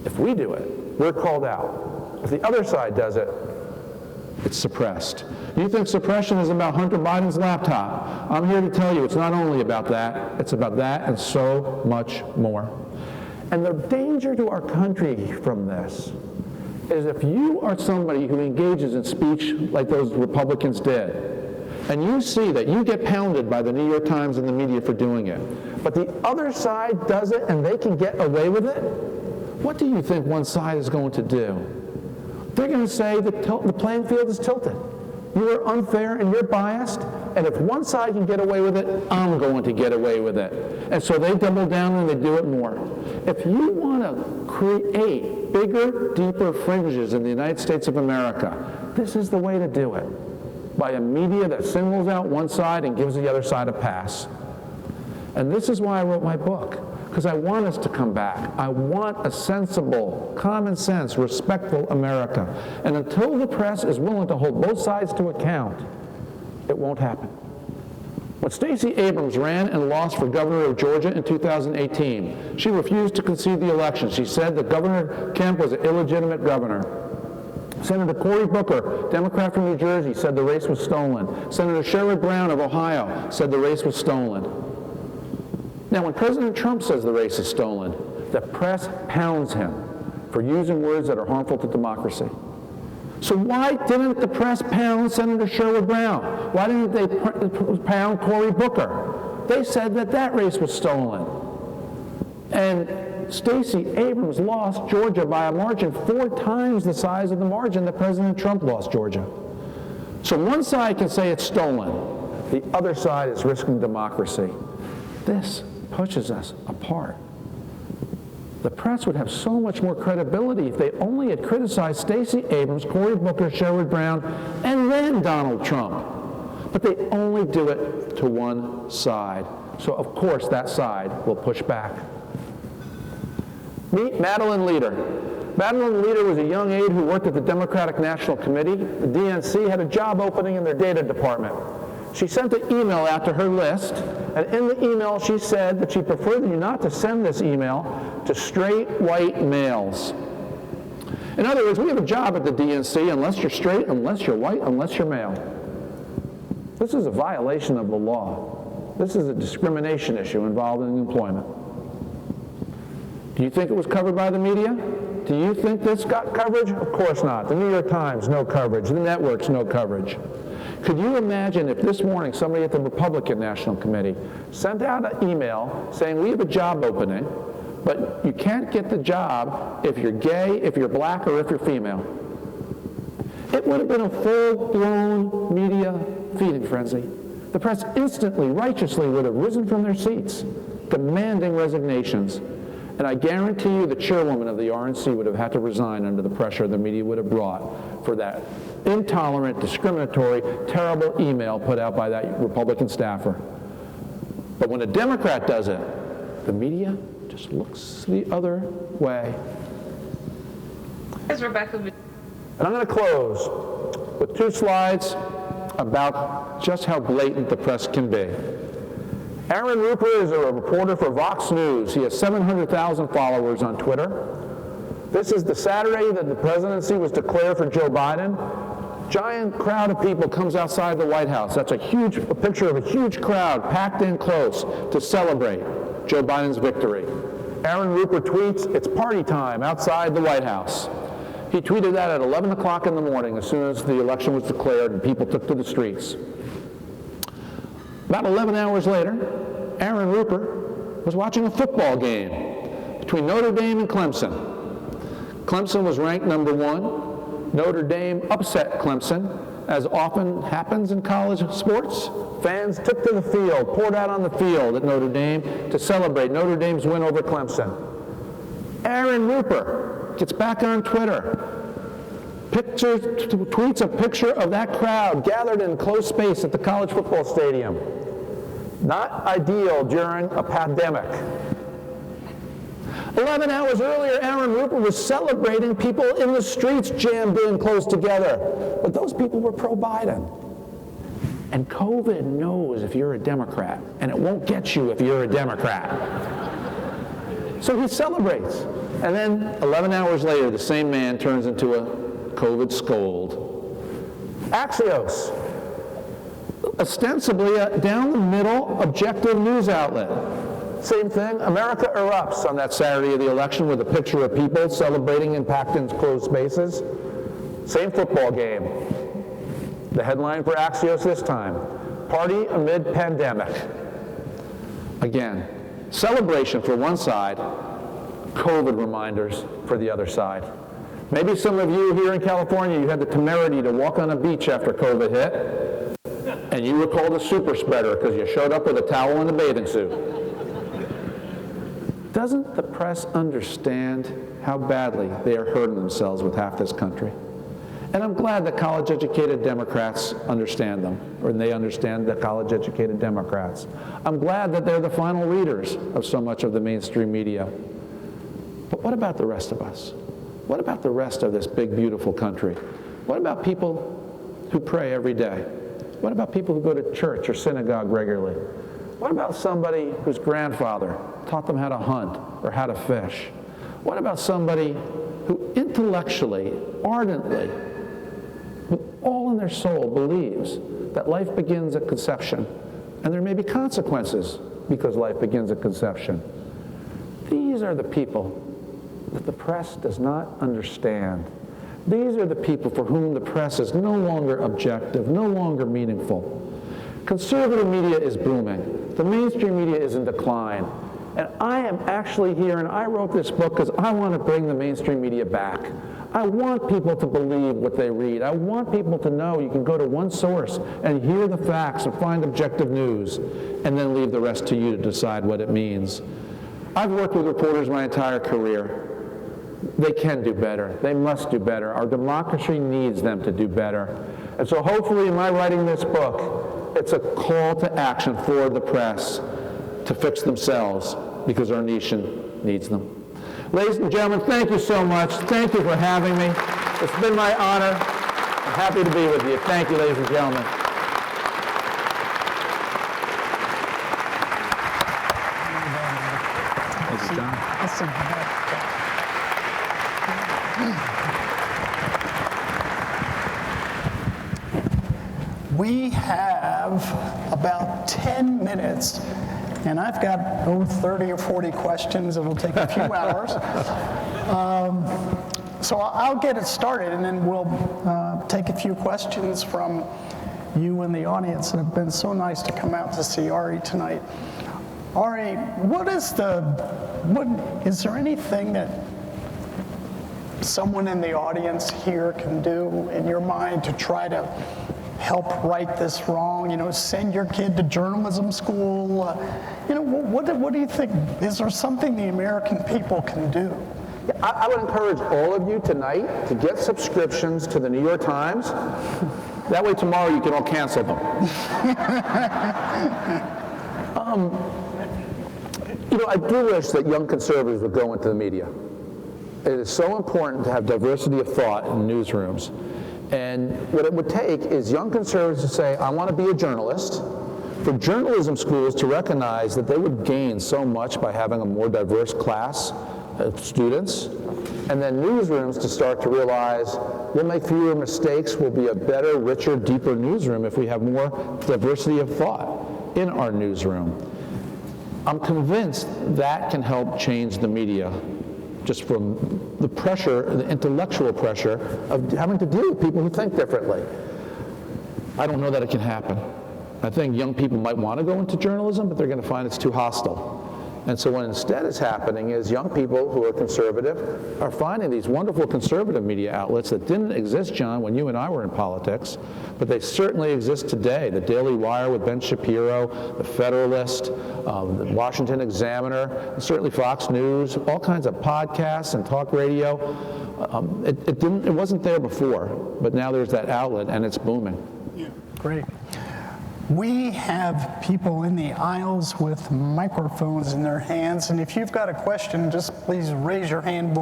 If we do it, we're called out. If the other side does it, it's suppressed. You think suppression is about Hunter Biden's laptop? I'm here to tell you it's not only about that, it's about that and so much more. And the danger to our country from this is if you are somebody who engages in speech like those Republicans did, and you see that you get pounded by the New York Times and the media for doing it, but the other side does it and they can get away with it, what do you think one side is going to do? They're going to say the playing field is tilted. You are unfair and you're biased, and if one side can get away with it, I'm going to get away with it. And so they double down and they do it more. If you want to create bigger, deeper fringes in the United States of America, this is the way to do it. By a media that singles out one side and gives the other side a pass. And this is why I wrote my book, because I want us to come back. I want a sensible, common sense, respectful America. And until the press is willing to hold both sides to account, it won't happen. When Stacey Abrams ran and lost for governor of Georgia in 2018, she refused to concede the election. She said that Governor Kemp was an illegitimate governor. Senator Cory Booker, Democrat from New Jersey, said the race was stolen. Senator Sherrod Brown of Ohio said the race was stolen. Now, when President Trump says the race is stolen, the press pounds him for using words that are harmful to democracy. So why didn't the press pound Senator Sherrod Brown? Why didn't they pound Cory Booker? They said that that race was stolen. And Stacey Abrams lost Georgia by a margin 4 times the size of the margin that President Trump lost Georgia. So one side can say it's stolen. The other side is risking democracy. This pushes us apart. The press would have so much more credibility if they only had criticized Stacey Abrams, Cory Booker, Sherrod Brown, and then Donald Trump. But they only do it to one side. So of course that side will push back. Meet Madeline Leader. Madeline Leader was a young aide who worked at the Democratic National Committee. The DNC had a job opening in their data department. She sent an email out to her list, and in the email she said that she preferred you not to send this email to straight white males. In other words, we have a job at the DNC unless you're straight, unless you're white, unless you're male. This is a violation of the law. This is a discrimination issue involved in employment. Do you think it was covered by the media? Do you think this got coverage? Of course not. The New York Times, no coverage. The networks, no coverage. Could you imagine if this morning somebody at the Republican National Committee sent out an email saying we have a job opening, but you can't get the job if you're gay, if you're black, or if you're female? It would have been a full-blown media feeding frenzy. The press instantly, righteously would have risen from their seats, demanding resignations. And I guarantee you the chairwoman of the RNC would have had to resign under the pressure the media would have brought for that intolerant, discriminatory, terrible email put out by that Republican staffer. But when a Democrat does it, the media just looks the other way. Here's Rebecca. And I'm going to close with 2 slides about just how blatant the press can be. Aaron Rupert is a reporter for Vox News. He has 700,000 followers on Twitter. This is the Saturday that the presidency was declared for Joe Biden. Giant crowd of people comes outside the White House. That's a picture of a huge crowd packed in close to celebrate Joe Biden's victory. Aaron Rupert tweets, "It's party time outside the White House." He tweeted that at 11 o'clock in the morning as soon as the election was declared and people took to the streets. About 11 hours later, Aaron Rupert was watching a football game between Notre Dame and Clemson. Clemson was ranked number 1. Notre Dame upset Clemson, as often happens in college sports. Fans took to the field, poured out on the field at Notre Dame to celebrate Notre Dame's win over Clemson. Aaron Rupert gets back on Twitter tweets a picture of that crowd gathered in close space at the college football stadium. Not ideal during a pandemic. 11 hours earlier, Aaron Rupert was celebrating people in the streets jammed in close together. But those people were pro-Biden. And COVID knows if you're a Democrat, and it won't get you if you're a Democrat. So he celebrates. And then 11 hours later, the same man turns into a COVID scold. Axios, ostensibly a down-the-middle objective news outlet. Same thing, America erupts on that Saturday of the election with a picture of people celebrating in packed enclosed spaces. Same football game. The headline for Axios this time, party amid pandemic. Again, celebration for one side, COVID reminders for the other side. Maybe some of you here in California, you had the temerity to walk on a beach after COVID hit, and you were called a super spreader because you showed up with a towel and a bathing suit. Doesn't the press understand how badly they are hurting themselves with half this country? And I'm glad that college-educated Democrats understand them, or they understand the college-educated Democrats. I'm glad that they're the final readers of so much of the mainstream media. But what about the rest of us? What about the rest of this big, beautiful country? What about people who pray every day? What about people who go to church or synagogue regularly? What about somebody whose grandfather taught them how to hunt or how to fish? What about somebody who intellectually, ardently, with all in their soul believes that life begins at conception and there may be consequences because life begins at conception? These are the people that the press does not understand. These are the people for whom the press is no longer objective, no longer meaningful. Conservative media is booming. The mainstream media is in decline. And I am actually here, and I wrote this book because I want to bring the mainstream media back. I want people to believe what they read. I want people to know you can go to one source and hear the facts and find objective news, and then leave the rest to you to decide what it means. I've worked with reporters my entire career. They can do better. They must do better. Our democracy needs them to do better. And so hopefully in my writing this book, it's a call to action for the press to fix themselves because our nation needs them. Ladies and gentlemen, thank you so much. Thank you for having me. It's been my honor. I'm happy to be with you. Thank you, ladies and gentlemen. Thank you, John. We have about 10 minutes, and I've got 30 or 40 questions. It'll take a few hours. So I'll get it started, and then we'll take a few questions from you in the audience that have been so nice to come out to see Ari tonight. Ari, is there anything that someone in the audience here can do in your mind to try to help right this wrong? You know, send your kid to journalism school. You know, what do you think? Is there something the American people can do? Yeah, I would encourage all of you tonight to get subscriptions to the New York Times. That way tomorrow you can all cancel them. You know, I do wish that young conservatives would go into the media. It is so important to have diversity of thought in newsrooms. And what it would take is young conservatives to say, I want to be a journalist. For journalism schools to recognize that they would gain so much by having a more diverse class of students. And then newsrooms to start to realize we'll make fewer mistakes, we'll be a better, richer, deeper newsroom if we have more diversity of thought in our newsroom. I'm convinced that can help change the media, just from the pressure, the intellectual pressure of having to deal with people who think differently. I don't know that it can happen. I think young people might want to go into journalism, but they're going to find it's too hostile. And so what instead is happening is young people who are conservative are finding these wonderful conservative media outlets that didn't exist, John, when you and I were in politics, but they certainly exist today. The Daily Wire with Ben Shapiro, the Federalist, the Washington Examiner, and certainly Fox News, all kinds of podcasts and talk radio. It wasn't there before, but now there's that outlet and it's booming. Yeah, great. We have people in the aisles with microphones in their hands, and if you've got a question, just please raise your hand.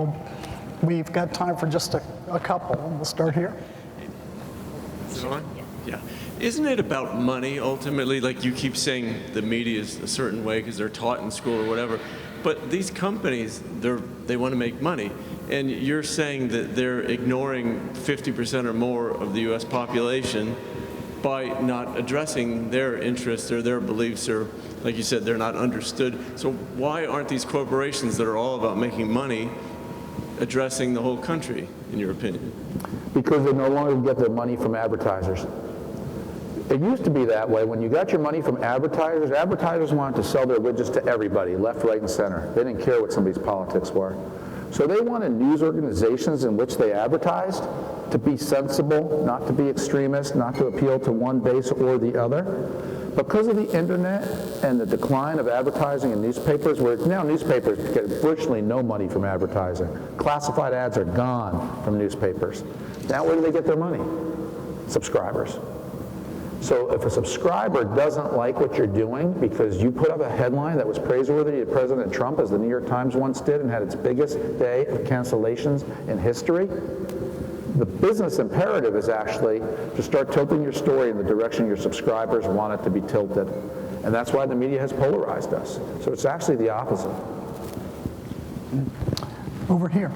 We've got time for just a couple. We'll start here. Is it on? Yeah. Isn't it about money ultimately? Like you keep saying the media is a certain way because they're taught in school or whatever, but these companies, they want to make money. And you're saying that they're ignoring 50% or more of the U.S. population by not addressing their interests or their beliefs, or like you said, they're not understood. So why aren't these corporations that are all about making money addressing the whole country, in your opinion? Because they no longer get their money from advertisers. It used to be that way. When you got your money from advertisers, advertisers wanted to sell their widgets to everybody, left, right, and center. They didn't care what somebody's politics were. So they wanted news organizations in which they advertised to be sensible, not to be extremist, not to appeal to one base or the other. Because of the internet and the decline of advertising in newspapers, where now newspapers get virtually no money from advertising. Classified ads are gone from newspapers. Now where do they get their money? Subscribers. So if a subscriber doesn't like what you're doing because you put up a headline that was praiseworthy to President Trump, as the New York Times once did and had its biggest day of cancellations in history, the business imperative is actually to start tilting your story in the direction your subscribers want it to be tilted. And that's why the media has polarized us. So it's actually the opposite. Over here.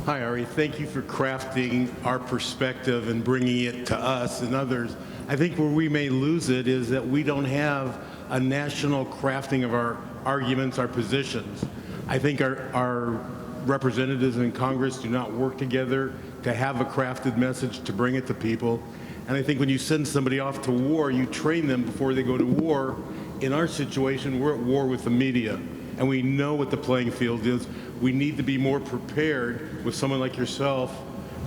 Hi, Ari. Thank you for crafting our perspective and bringing it to us and others. I think where we may lose it is that we don't have a national crafting of our arguments, our positions. I think our representatives in Congress do not work together to have a crafted message to bring it to people. And I think when you send somebody off to war, you train them before they go to war. In our situation, we're at war with the media, and we know what the playing field is. We need to be more prepared with someone like yourself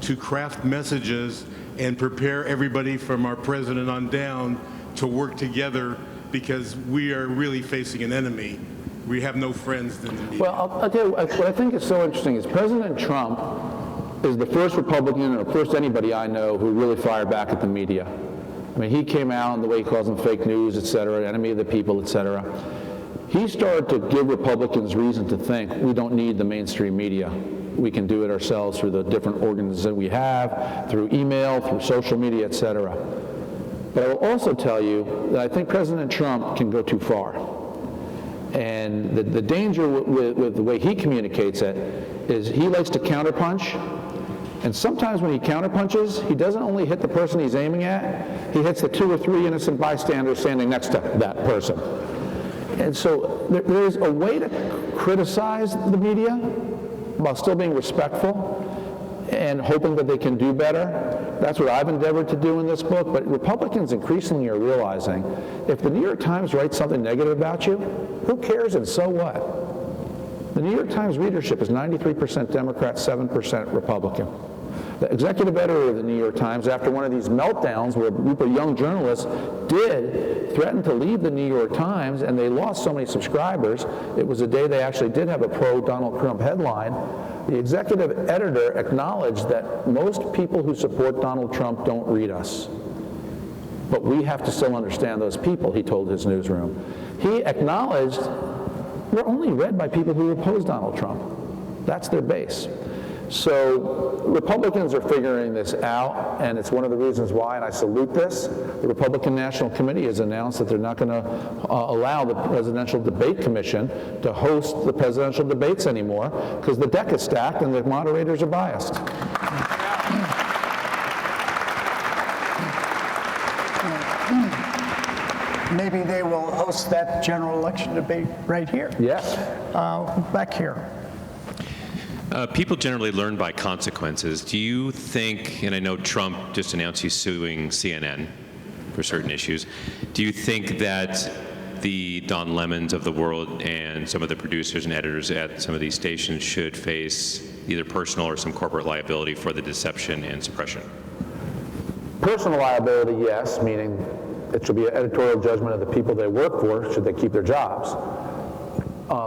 to craft messages and prepare everybody from our president on down to work together, because we are really facing an enemy. We have no friends in the media. Well, I'll tell you, what I think is so interesting is President Trump is the first Republican, or first anybody I know, who really fired back at the media. I mean, he came out in the way he calls them fake news, et cetera, enemy of the people, et cetera. He started to give Republicans reason to think we don't need the mainstream media. We can do it ourselves through the different organs that we have, through email, through social media, et cetera. But I will also tell you that I think President Trump can go too far. And the danger with the way he communicates it is he likes to counterpunch. And sometimes when he counterpunches, he doesn't only hit the person he's aiming at, he hits the 2 or 3 innocent bystanders standing next to that person. And so there's a way to criticize the media while still being respectful and hoping that they can do better. That's what I've endeavored to do in this book. But Republicans increasingly are realizing if the New York Times writes something negative about you, who cares and so what? The New York Times readership is 93% Democrat, 7% Republican. The executive editor of the New York Times, after one of these meltdowns where a group of young journalists did threaten to leave the New York Times, and they lost so many subscribers, it was a day they actually did have a pro-Donald Trump headline. The executive editor acknowledged that most people who support Donald Trump don't read us. But we have to still understand those people, he told his newsroom. He acknowledged we're only read by people who oppose Donald Trump. That's their base. So Republicans are figuring this out, and it's one of the reasons why, and I salute this, the Republican National Committee has announced that they're not going to allow the Presidential Debate Commission to host the presidential debates anymore because the deck is stacked and the moderators are biased. Maybe they will host that general election debate right here. Yes. Back here. People generally learn by consequences. Do you think, and I know Trump just announced he's suing CNN for certain issues, do you think that the Don Lemons of the world and some of the producers and editors at some of these stations should face either personal or some corporate liability for the deception and suppression? Personal liability, yes, meaning it should be an editorial judgment of the people they work for, should they keep their jobs.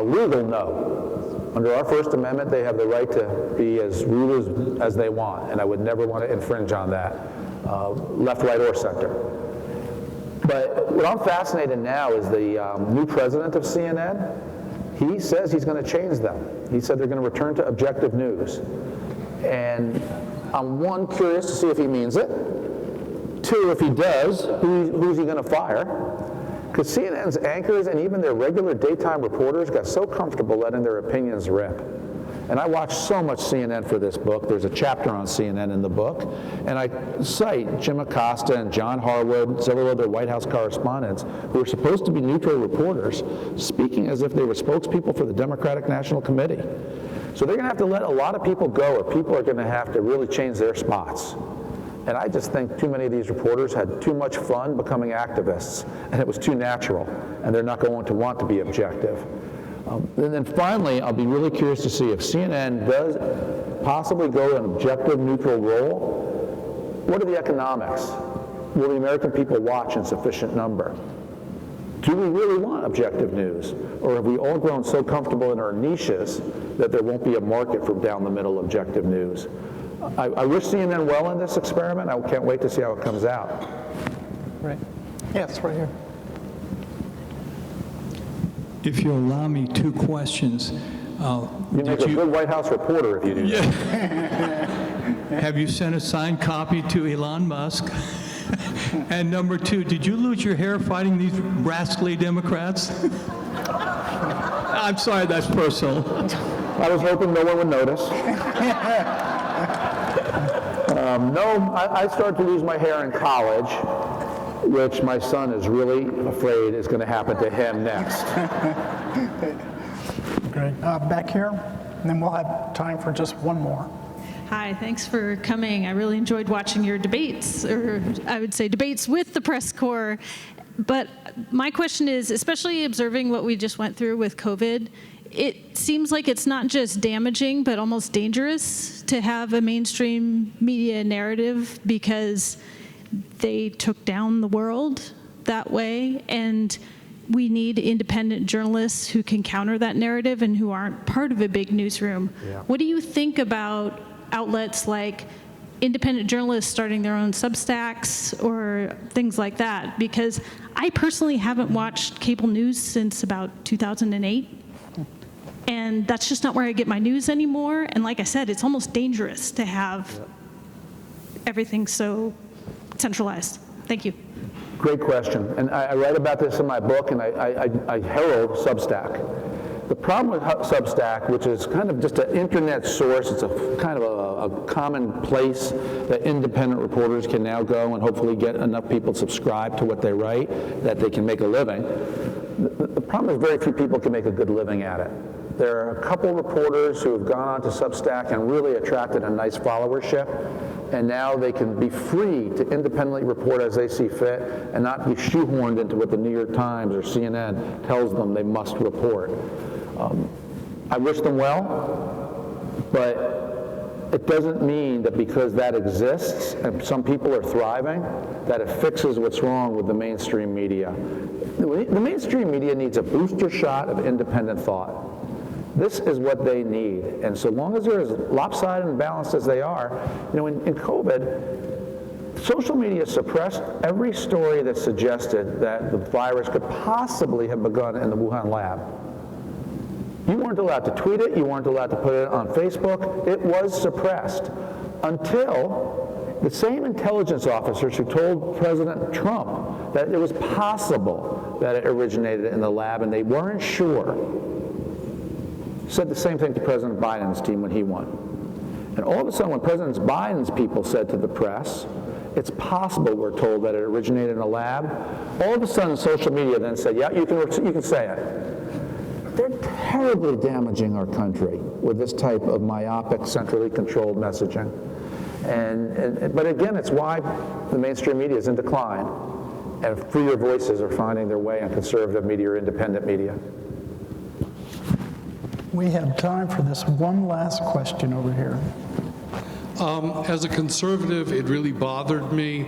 Legal, no. Under our First Amendment, they have the right to be as rude as they want, and I would never want to infringe on that, left, right, or center. But what I'm fascinated now is the new president of CNN. He says he's going to change them. He said they're going to return to objective news. And I'm, one, curious to see if he means it. Two, if he does, who's he going to fire? Because CNN's anchors and even their regular daytime reporters got so comfortable letting their opinions rip. And I watched so much CNN for this book. There's a chapter on CNN in the book. And I cite Jim Acosta and John Harwood, several other White House correspondents who are supposed to be neutral reporters, speaking as if they were spokespeople for the Democratic National Committee. So they're going to have to let a lot of people go, or people are going to have to really change their spots. And I just think too many of these reporters had too much fun becoming activists, and it was too natural, and they're not going to want to be objective. And then finally, I'll be really curious to see if CNN does possibly go an objective, neutral role. What are the economics? Will the American people watch in sufficient number? Do we really want objective news? Or have we all grown so comfortable in our niches that there won't be a market for down the middle objective news? I wish CNN well in this experiment. I can't wait to see how it comes out. Right. Yes, right here. If you allow me 2 questions. You make a good White House reporter if you do that. Have you sent a signed copy to Elon Musk? And number 2, did you lose your hair fighting these rascally Democrats? I'm sorry, that's personal. I was hoping no one would notice. No, I started to lose my hair in college, which my son is really afraid is going to happen to him next. Great. Back here, and then we'll have time for just one more. Hi, thanks for coming. I really enjoyed watching your debates, or I would say debates with the press corps. But my question is, especially observing what we just went through with COVID, it seems like it's not just damaging, but almost dangerous to have a mainstream media narrative because they took down the world that way, and we need independent journalists who can counter that narrative and who aren't part of a big newsroom. Yeah. What do you think about outlets like independent journalists starting their own Substacks or things like that? Because I personally haven't watched cable news since about 2008. And that's just not where I get my news anymore. And like I said, it's almost dangerous to have everything so centralized. Thank you. Great question. And I write about this in my book, and I herald Substack. The problem with Substack, which is kind of just an internet source, it's a kind of a common place that independent reporters can now go and hopefully get enough people subscribed to what they write that they can make a living. The problem is very few people can make a good living at it. There are a couple reporters who have gone on to Substack and really attracted a nice followership, and now they can be free to independently report as they see fit and not be shoehorned into what the New York Times or CNN tells them they must report. I wish them well, but it doesn't mean that because that exists and some people are thriving, that it fixes what's wrong with the mainstream media. The mainstream media needs a booster shot of independent thought. This is what they need. And so long as they're as lopsided and balanced as they are, in COVID, social media suppressed every story that suggested that the virus could possibly have begun in the Wuhan lab. You weren't allowed to tweet it, you weren't allowed to put it on Facebook. It was suppressed until the same intelligence officers who told President Trump that it was possible that it originated in the lab and they weren't sure, said the same thing to President Biden's team when he won. And all of a sudden, when President Biden's people said to the press, it's possible, we're told, that it originated in a lab, all of a sudden social media then said, yeah, you can say it. They're terribly damaging our country with this type of myopic, centrally controlled messaging. But again, it's why the mainstream media is in decline. and freer voices are finding their way in conservative media or independent media. We have time for this one last question over here. As a conservative, it really bothered me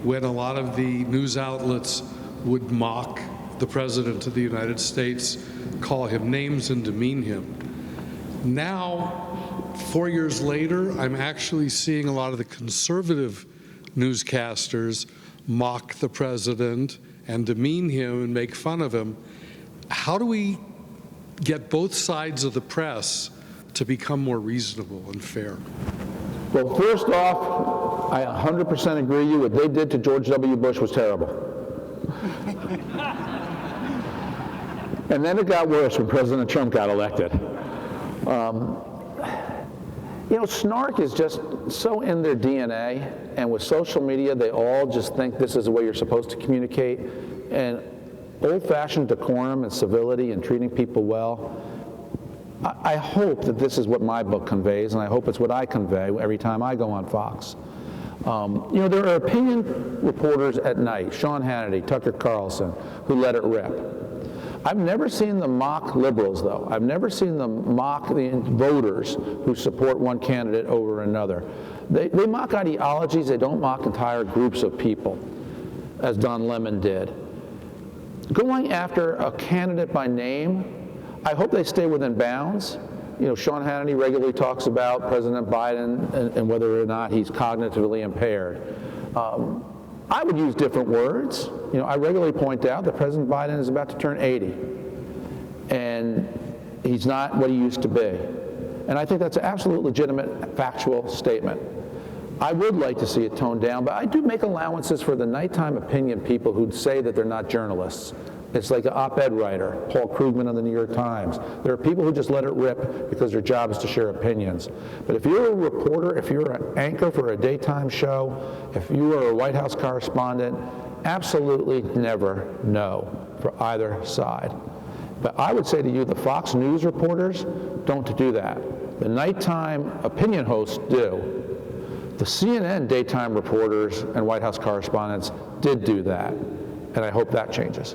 when a lot of the news outlets would mock the President of the United States, call him names and demean him. Now, 4 years later, I'm actually seeing a lot of the conservative newscasters mock the President and demean him and make fun of him. How do we get both sides of the press to become more reasonable and fair? Well, first off, I 100% agree with you. What they did to George W. Bush was terrible. And then it got worse when President Trump got elected. You know, snark is just so in their DNA, and with social media, they all just think this is the way you're supposed to communicate. And old-fashioned decorum and civility and treating people well, I hope that this is what my book conveys, and I hope it's what I convey every time I go on Fox. You know, there are opinion reporters at night, Sean Hannity, Tucker Carlson, who let it rip. I've never seen them mock liberals, though. I've never seen them mock the voters who support one candidate over another. They mock ideologies, they don't mock entire groups of people, as Don Lemon did. Going after a candidate by name, I hope they stay within bounds. You know, Sean Hannity regularly talks about President Biden and whether or not he's cognitively impaired. I would use different words. You know, I regularly point out that President Biden is about to turn 80, and he's not what he used to be. And I think that's an absolute legitimate factual statement. I would like to see it toned down, but I do make allowances for the nighttime opinion people who'd say that they're not journalists. It's like an op-ed writer, Paul Krugman of the New York Times. There are people who just let it rip because their job is to share opinions. But if you're a reporter, if you're an anchor for a daytime show, if you are a White House correspondent, absolutely never no for either side. But I would say to you, the Fox News reporters don't do that. The nighttime opinion hosts do. The CNN daytime reporters and White House correspondents did do that, and I hope that changes.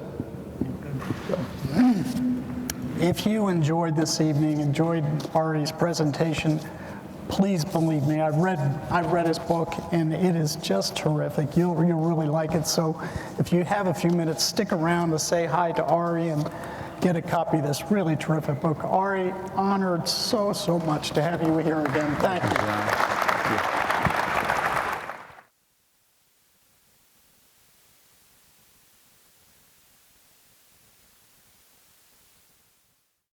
If you enjoyed this evening, enjoyed Ari's presentation, please believe me, I've read his book, and it is just terrific. You'll really like it. So if you have a few minutes, stick around to say hi to Ari and get a copy of this really terrific book. Ari, honored so much to have you here again. Thank you.